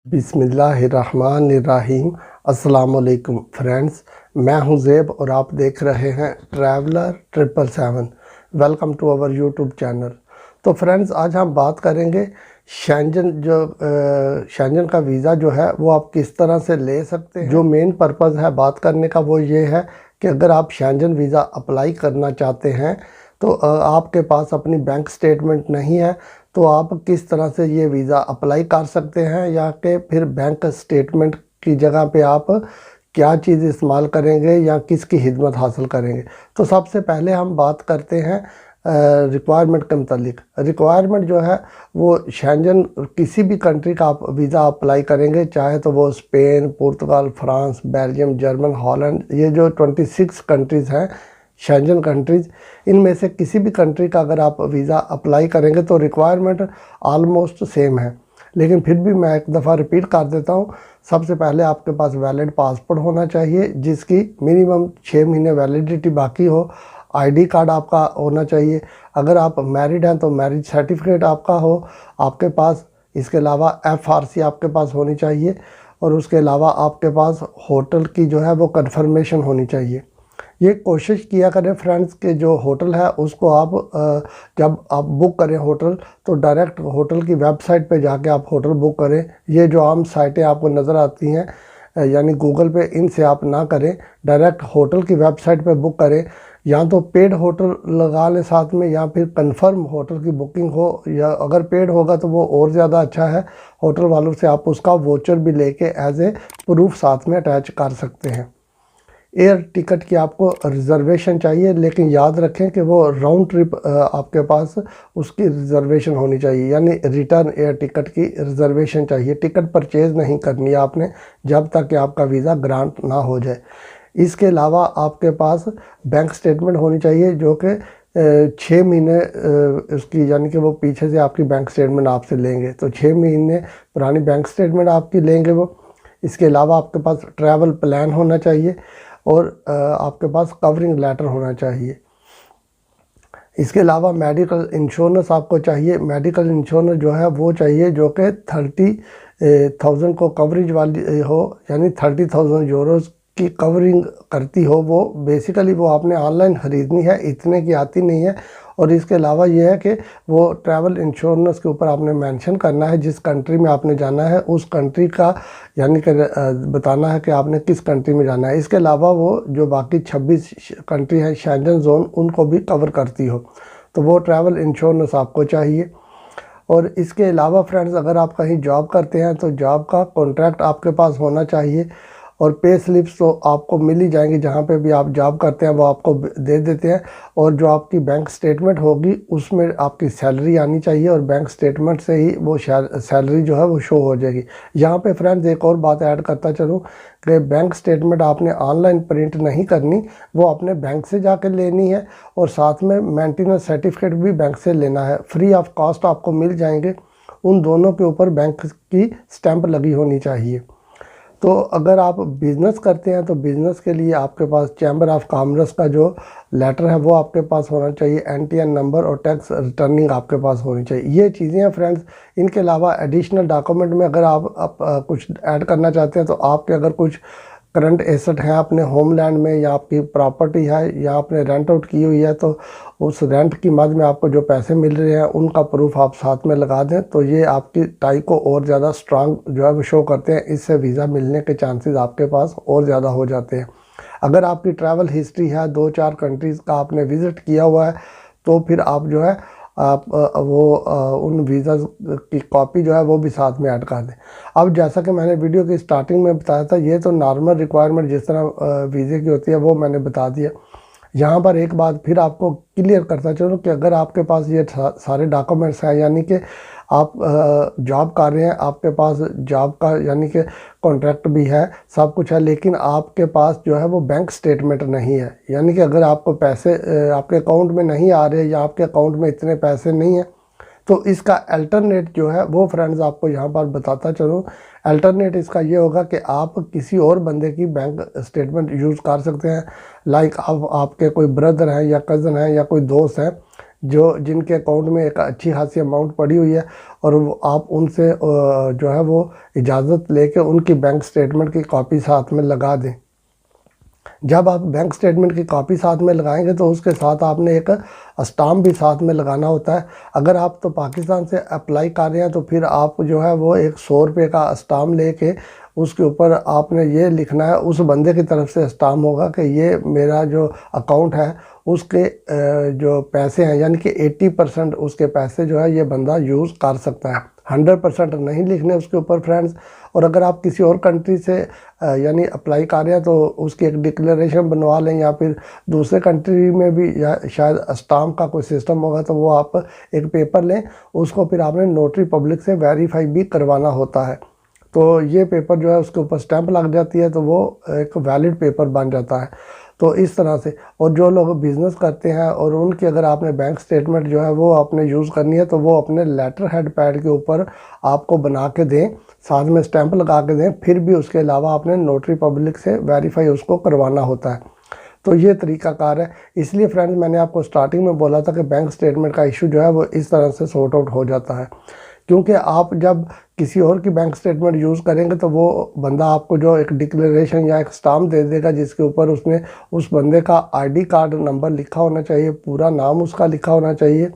बिस्मिल्लाहिर्रहमानिर्रहीम। अस्सलामुअलैकुम फ्रेंड्स, मैं हूं ज़ेब और आप देख रहे हैं traveller 777। Welcome to our YouTube channel. तो फ्रेंड्स, आज हम बात करेंगे शेंजन का वीज़ा जो है वो आप किस तरह से ले सकते हैं। जो मेन पर्पज़ है बात करने का वो ये है कि अगर आप शेंजन वीज़ा अप्लाई करना चाहते हैं तो आपके पास अपनी बैंक स्टेटमेंट नहीं है, तो आप किस तरह से ये वीज़ा अप्लाई कर सकते हैं, या कि फिर बैंक स्टेटमेंट की जगह पे आप क्या चीज़ इस्तेमाल करेंगे या किसकी खिदमत हासिल करेंगे। तो सबसे पहले हम बात करते हैं रिक्वायरमेंट के मुतालिक। रिक्वायरमेंट जो है वो शेंजन किसी भी कंट्री का आप वीज़ा अप्लाई करेंगे, चाहे तो वो स्पेन, पुर्तगाल, फ्रांस, बेल्जियम, जर्मन, हॉलैंड, ये जो 26 कंट्रीज़ हैं शेंजन कंट्रीज़, इनमें से किसी भी कंट्री का अगर आप वीज़ा अप्लाई करेंगे तो रिक्वायरमेंट आलमोस्ट सेम है। लेकिन फिर भी मैं एक दफ़ा रिपीट कर देता हूँ। सबसे पहले आपके पास वैलिड पासपोर्ट होना चाहिए जिसकी मिनिमम 6 महीने वैलिडिटी बाकी हो। आईडी कार्ड आपका होना चाहिए। अगर आप मैरिड हैं तो मैरिज सर्टिफिकेट आपका हो आपके पास। इसके अलावा FRC आपके पास होनी चाहिए, और उसके अलावा आपके पास होटल की जो है वो कन्फर्मेशन होनी चाहिए। ये कोशिश किया करें फ्रेंड्स कि जो होटल है उसको आप जब आप बुक करें होटल, तो डायरेक्ट होटल की वेबसाइट पे जाके आप होटल बुक करें। ये जो आम साइटें आपको नज़र आती हैं यानी गूगल पे, इनसे आप ना करें, डायरेक्ट होटल की वेबसाइट पे बुक करें। या तो पेड होटल लगा लें साथ में, या फिर कंफर्म होटल की बुकिंग हो, या अगर पेड होगा तो वो और ज़्यादा अच्छा है। होटल वालों से आप उसका वोचर भी लेके एज ए प्रूफ साथ में अटैच कर सकते हैं। एयर टिकट की आपको रिज़र्वेशन चाहिए, लेकिन याद रखें कि वो राउंड ट्रिप आपके पास उसकी रिज़र्वेशन होनी चाहिए, यानी रिटर्न एयर टिकट की रिज़र्वेशन चाहिए। टिकट परचेज़ नहीं करनी है आपने जब तक कि आपका वीज़ा ग्रांट ना हो जाए। इसके अलावा आपके पास बैंक स्टेटमेंट होनी चाहिए जो कि 6 महीने उसकी, यानी कि वो पीछे से आपकी बैंक स्टेटमेंट आपसे लेंगे, तो 6 महीने पुरानी बैंक स्टेटमेंट आपकी लेंगे वो। इसके अलावा आपके पास ट्रैवल प्लान होना चाहिए, और आपके पास कवरिंग लेटर होना चाहिए। इसके अलावा मेडिकल इंश्योरेंस आपको चाहिए। मेडिकल इंश्योरेंस जो है वो चाहिए जो कि 30,000 को कवरेज वाली हो, यानी 30,000 यूरोज़ की कवरिंग करती हो। वो बेसिकली वो आपने ऑनलाइन ख़रीदनी है, इतने की आती नहीं है। और इसके अलावा ये है कि वो ट्रैवल इंश्योरेंस के ऊपर आपने मेंशन करना है जिस कंट्री में आपने जाना है उस कंट्री का, यानी कि बताना है कि आपने किस कंट्री में जाना है। इसके अलावा वो जो बाकी 26 कंट्री है शेंजन जोन, उनको भी कवर करती हो, तो वो ट्रैवल इंश्योरेंस आपको चाहिए। और इसके अलावा फ्रेंड्स, अगर आप कहीं जॉब करते हैं तो जॉब का कॉन्ट्रैक्ट आपके पास होना चाहिए, और पे स्लिप्स तो आपको मिल ही जाएंगी। जहाँ पे भी आप जॉब करते हैं वो आपको दे देते हैं। और जो आपकी बैंक स्टेटमेंट होगी उसमें आपकी सैलरी आनी चाहिए, और बैंक स्टेटमेंट से ही वो सैलरी जो है वो शो हो जाएगी। यहाँ पे फ्रेंड्स एक और बात ऐड करता चलूँ कि बैंक स्टेटमेंट आपने ऑनलाइन प्रिंट नहीं करनी, वो अपने बैंक से जाकर लेनी है, और साथ में मेंटेनेंस सर्टिफिकेट भी बैंक से लेना है। फ्री ऑफ कॉस्ट आपको मिल जाएंगे। उन दोनों के ऊपर बैंक की स्टैंप लगी होनी चाहिए। तो अगर आप बिज़नेस करते हैं तो बिज़नेस के लिए आपके पास चैम्बर ऑफ कॉमर्स का जो लेटर है वो आपके पास होना चाहिए। NTN नंबर और टैक्स रिटर्निंग आपके पास होनी चाहिए। ये चीज़ें हैं फ्रेंड्स। इनके अलावा एडिशनल डॉक्यूमेंट में अगर आप कुछ ऐड करना चाहते हैं तो आपके अगर कुछ करंट एसेट हैं अपने होमलैंड में, या आपकी प्रॉपर्टी है, या आपने रेंट आउट की हुई है, तो उस रेंट की मद में आपको जो पैसे मिल रहे हैं उनका प्रूफ आप साथ में लगा दें, तो ये आपकी टाई को और ज़्यादा स्ट्रांग जो है वो शो करते हैं। इससे वीज़ा मिलने के चांसेस आपके पास और ज़्यादा हो जाते हैं। अगर आपकी ट्रैवल हिस्ट्री है, 2-4 कंट्रीज़ का आपने विज़िट किया हुआ है, तो फिर आप जो है आप उन वीज़ा की कॉपी जो है वो भी साथ में ऐड कर दें। अब जैसा कि मैंने वीडियो की स्टार्टिंग में बताया था, ये तो नॉर्मल रिक्वायरमेंट जिस तरह वीज़े की होती है वो मैंने बता दिया। यहाँ पर एक बात फिर आपको क्लियर करता चलो कि अगर आपके पास ये सारे डॉक्यूमेंट्स हैं, यानी कि आप जॉब कर रहे हैं, आपके पास जॉब का यानी कि कॉन्ट्रैक्ट भी है, सब कुछ है, लेकिन आपके पास जो है वो बैंक स्टेटमेंट नहीं है, यानी कि अगर आपको पैसे आपके अकाउंट में नहीं आ रहे, या आपके अकाउंट में इतने पैसे नहीं हैं, तो इसका अल्टरनेट जो है वो फ्रेंड्स आपको यहाँ पर बताता चलूँ। अल्टरनेट इसका ये होगा कि आप किसी और बंदे की बैंक स्टेटमेंट यूज़ कर सकते हैं। लाइक आपके कोई ब्रदर हैं या कज़न हैं या कोई दोस्त हैं जो जिनके अकाउंट में एक अच्छी खासी अमाउंट पड़ी हुई है, और आप उनसे जो है वो इजाज़त लेके उनकी बैंक स्टेटमेंट की कॉपी साथ में लगा दें। जब आप बैंक स्टेटमेंट की कॉपी साथ में लगाएंगे तो उसके साथ आपने एक स्टाम्प भी साथ में लगाना होता है। अगर आप तो पाकिस्तान से अप्लाई कर रहे हैं तो फिर आप जो है वो एक 100 रुपये का स्टाम्प लेके उसके ऊपर आपने ये लिखना है, उस बंदे की तरफ से स्टाम्प होगा कि ये मेरा जो अकाउंट है उसके जो पैसे हैं, यानी कि 80% उसके पैसे जो है ये बंदा यूज़ कर सकता है। 100% नहीं लिखने उसके ऊपर फ्रेंड्स। और अगर आप किसी और कंट्री से यानी अप्लाई कर रहे हैं तो उसकी एक डिक्लेरेशन बनवा लें, या फिर दूसरे कंट्री में भी या शायद स्टाम्प का कोई सिस्टम होगा तो वो आप एक पेपर लें, उसको फिर आपने नोटरी पब्लिक से वेरीफाई भी करवाना होता है। तो ये पेपर जो है उसके ऊपर स्टैंप लग जाती है तो वो एक वैलिड पेपर बन जाता है। तो इस तरह से, और जो लोग बिज़नेस करते हैं और उनकी अगर आपने बैंक स्टेटमेंट जो है वो आपने यूज़ करनी है तो वो अपने लेटर हेड पैड के ऊपर आपको बना के दें, साथ में स्टैंप लगा के दें। फिर भी उसके अलावा आपने नोटरी पब्लिक से वेरीफाई उसको करवाना होता है। तो ये तरीक़ाकार है। इसलिए फ्रेंड्स मैंने आपको स्टार्टिंग में बोला था कि बैंक स्टेटमेंट का इशू जो है वो इस तरह से सॉर्ट आउट हो जाता है, क्योंकि आप जब किसी और की बैंक स्टेटमेंट यूज़ करेंगे तो वो बंदा आपको जो एक डिक्लेरेशन या एक स्टाम्प दे देगा जिसके ऊपर उसने उस बंदे का आईडी कार्ड नंबर लिखा होना चाहिए, पूरा नाम उसका लिखा होना चाहिए,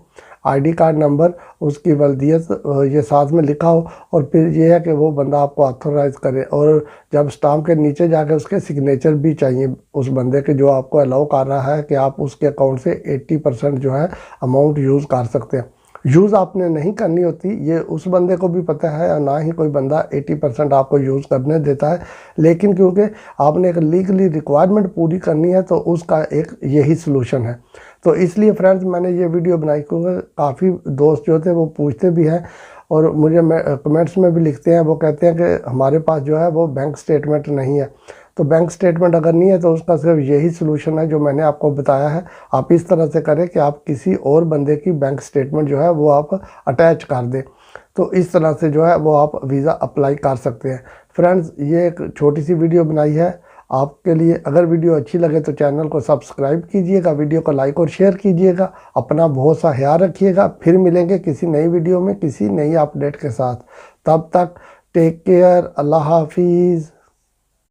आईडी कार्ड नंबर, उसकी वल्दियत ये साथ में लिखा हो, और फिर ये है कि वो बंदा आपको ऑथोराइज़ करे। और जब स्टाम्प के नीचे जाके उसके सिग्नेचर भी चाहिए उस बंदे के जो आपको अलाउ कर रहा है कि आप उसके अकाउंट से 80% जो है अमाउंट यूज़ कर सकते हैं। यूज़ आपने नहीं करनी होती, ये उस बंदे को भी पता है, और ना ही कोई बंदा 80% आपको यूज़ करने देता है। लेकिन क्योंकि आपने एक लीगली रिक्वायरमेंट पूरी करनी है तो उसका एक यही सलूशन है। तो इसलिए फ्रेंड्स मैंने ये वीडियो बनाई, क्योंकि काफ़ी दोस्त जो थे वो पूछते भी हैं और मुझे कमेंट्स में भी लिखते हैं, वो कहते हैं कि हमारे पास जो है वो बैंक स्टेटमेंट नहीं है। तो बैंक स्टेटमेंट अगर नहीं है तो उसका सिर्फ यही सलूशन है जो मैंने आपको बताया है। आप इस तरह से करें कि आप किसी और बंदे की बैंक स्टेटमेंट जो है वो आप अटैच कर दें, तो इस तरह से जो है वो आप वीज़ा अप्लाई कर सकते हैं। फ्रेंड्स ये एक छोटी सी वीडियो बनाई है आपके लिए। अगर वीडियो अच्छी लगे तो चैनल को सब्सक्राइब कीजिएगा, वीडियो को लाइक और शेयर कीजिएगा। अपना बहुत सा ख्याल रखिएगा। फिर मिलेंगे किसी नई वीडियो में किसी नई अपडेट के साथ। तब तक टेक केयर, अल्लाह हाफिज़।